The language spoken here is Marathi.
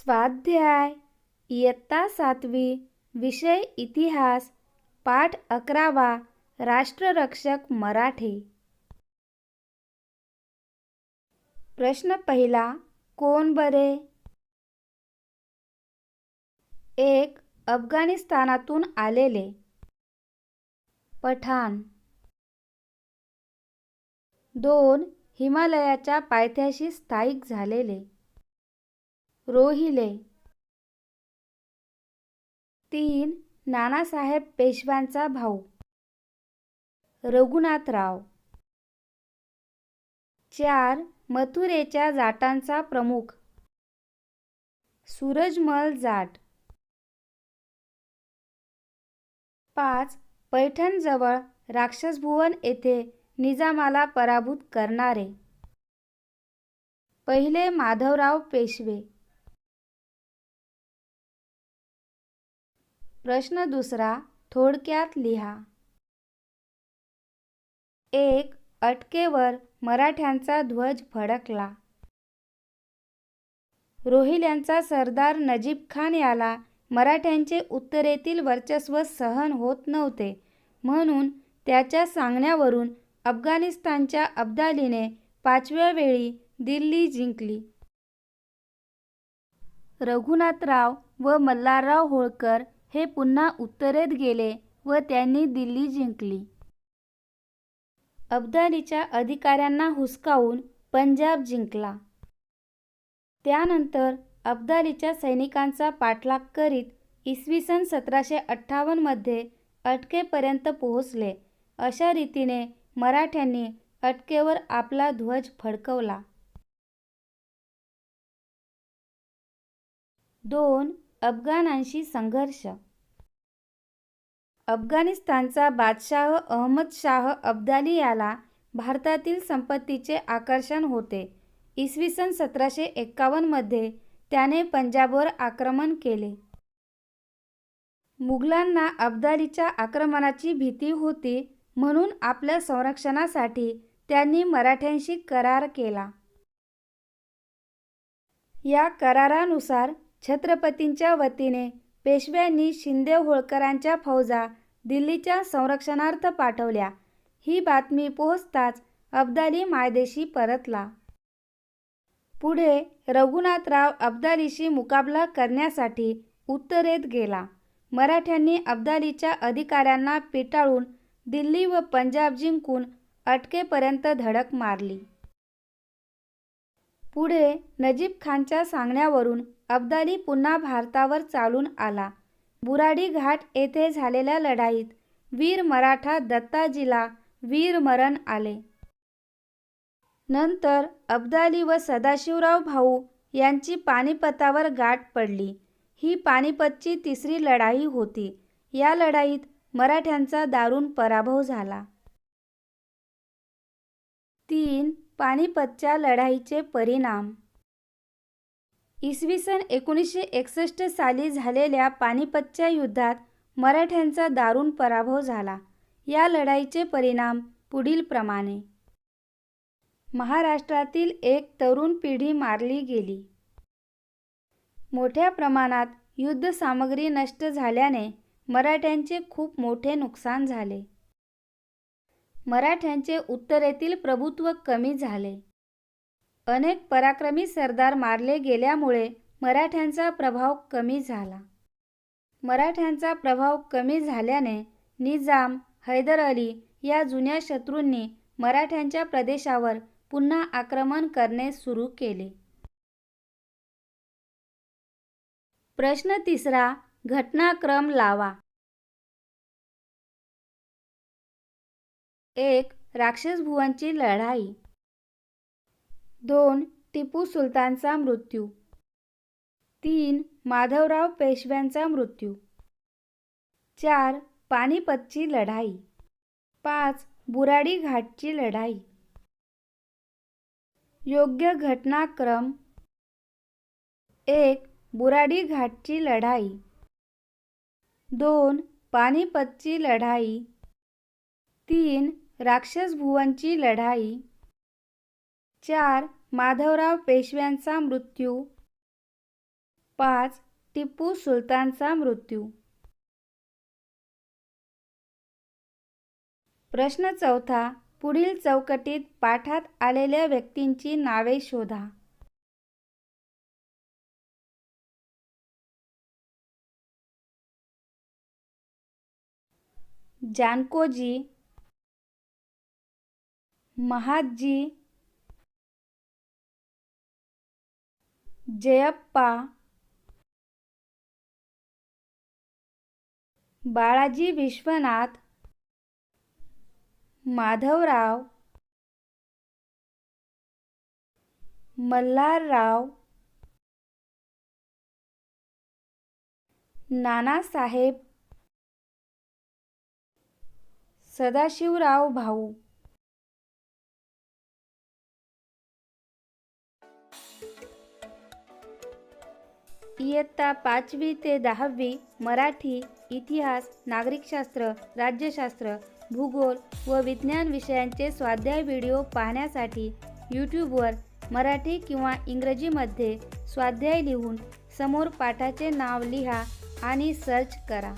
स्वाध्याय इयत्ता 7वी विषय इतिहास पाठ 11वा राष्ट्ररक्षक मराठे। प्रश्न पहिला, कोण बरे? 1. अफगाणिस्तानातून आलेले पठाण. 2. हिमालयाच्या पायथ्याशी स्थायिक झालेले रोहिले. 3. नानासाहेब पेशव्यांचा भाऊ रघुनाथराव. 4. मथुरेच्या जाटांचा प्रमुख सूरजमल जाट. 5. पैठणजवळ राक्षसभुवन येथे निजामाला पराभूत करणारे पहिले माधवराव पेशवे. प्रश्न दुसरा, थोडक्यात लिहा. 1. अटकेवर मराठ्यांचा ध्वज फडकला. रोहिल्यांचा सरदार नजीब खान याला मराठ्यांचे उत्तरेतील वर्चस्व सहन होत नव्हते, म्हणून त्याच्या सांगण्यावरून अफगाणिस्तानच्या अब्दालीने 5व्या वेळी दिल्ली जिंकली. रघुनाथराव व मल्हारराव होळकर हे पुन्हा उत्तरेत गेले व त्यांनी दिल्ली जिंकली. अब्दालीच्या अधिकाऱ्यांना हुसकावून पंजाब जिंकला. त्यानंतर अब्दालीच्या सैनिकांचा पाठलाग करीत इसवी सन 1758 मध्ये अटकेपर्यंत पोहोचले. अशा रीतीने मराठ्यांनी अटकेवर आपला ध्वज फडकवला. 2. अफगाणांशी संघर्ष. अफगाणिस्तानचा बादशाह अहमदशाह अब्दाली याला भारतातील संपत्तीचे आकर्षण होते. इसवी सन 1751 मध्ये त्याने पंजाबवर आक्रमण केले. मुघलांना अब्दालीच्या आक्रमणाची भीती होती, म्हणून आपल्या संरक्षणासाठी त्यांनी मराठ्यांशी करार केला. या करारानुसार छत्रपतींच्या वतीने पेशव्यांनी शिंदे होळकरांच्या फौजा दिल्लीच्या संरक्षणार्थ पाठवल्या. ही बातमी पोहोचताच अब्दाली मायदेशी परतला. पुढे रघुनाथराव अब्दालीशी मुकाबला करण्यासाठी उत्तरेत गेला. मराठ्यांनी अब्दालीच्या अधिकाऱ्यांना पिटाळून दिल्ली व पंजाब जिंकून अटकेपर्यंत धडक मारली. पुढे नजीब खानच्या सांगण्यावरून अब्दाली पुन्हा भारतावर चालून आला. बुराडी घाट येथे झालेल्या लढाईत वीर मराठा दत्ताजीला वीरमरण आले. नंतर अब्दाली व सदाशिवराव भाऊ यांची पानिपतावर गाठ पडली. ही पानिपतची तिसरी लढाई होती. या लढाईत मराठ्यांचा दारुण पराभव झाला. 3. पानिपतच्या लढाईचे परिणाम. इसवी सन 1961 साली झालेल्या पानिपतच्या युद्धात मराठ्यांचा दारुण पराभव झाला. या लढाईचे परिणाम पुढील प्रमाणे. महाराष्ट्रातील एक तरुण पिढी मारली गेली. मोठ्या प्रमाणात युद्धसामग्री नष्ट झाल्याने मराठ्यांचे खूप मोठे नुकसान झाले. मराठ्यांचे उत्तरेतील प्रभुत्व कमी झाले. अनेक पराक्रमी सरदार मारले गेल्यामुळे मराठ्यांचा प्रभाव कमी झाला. मराठ्यांचा प्रभाव कमी झाल्याने निजाम, हैदर अली या जुन्या शत्रूंनी मराठ्यांच्या प्रदेशावर पुन्हा आक्रमण करणे सुरू केले. प्रश्न तिसरा, घटनाक्रम लावा. 1. राक्षसभुवनची लढाई. 2. टिपू सुलतानचा मृत्यू. 3. माधवराव पेशव्यांचा मृत्यू. 4. पानिपतची लढाई. 5. बुराडी घाटची लढाई. योग्य घटनाक्रम. 1. बुराडी घाटची लढाई. 2. पानिपतची लढाई. 3. राक्षसभुवनची लढाई. 4. माधवराव पेशव्यांचा मृत्यू. 5. टिपू सुलतानचा मृत्यू. प्रश्न 4. पुढील चौकटीत पाठात आलेल्या व्यक्तींची नावे शोधा. जानकोजी, महादजी, जयप्पा, बाळाजी विश्वनाथ, माधवराव, मल्हारराव, नानासाहेब, सदाशिवराव भाऊ. इयत्ता 5वी ते 10वी मराठी, इतिहास, नागरिकशास्त्र, राज्यशास्त्र, भूगोल व विज्ञान विषयांचे स्वाध्याय व्हिडिओ पाहण्यासाठी यूट्यूबवर मराठी किंवा इंग्रजीमध्ये स्वाध्याय लिहून समोर पाठाचे नाव लिहा आणि सर्च करा.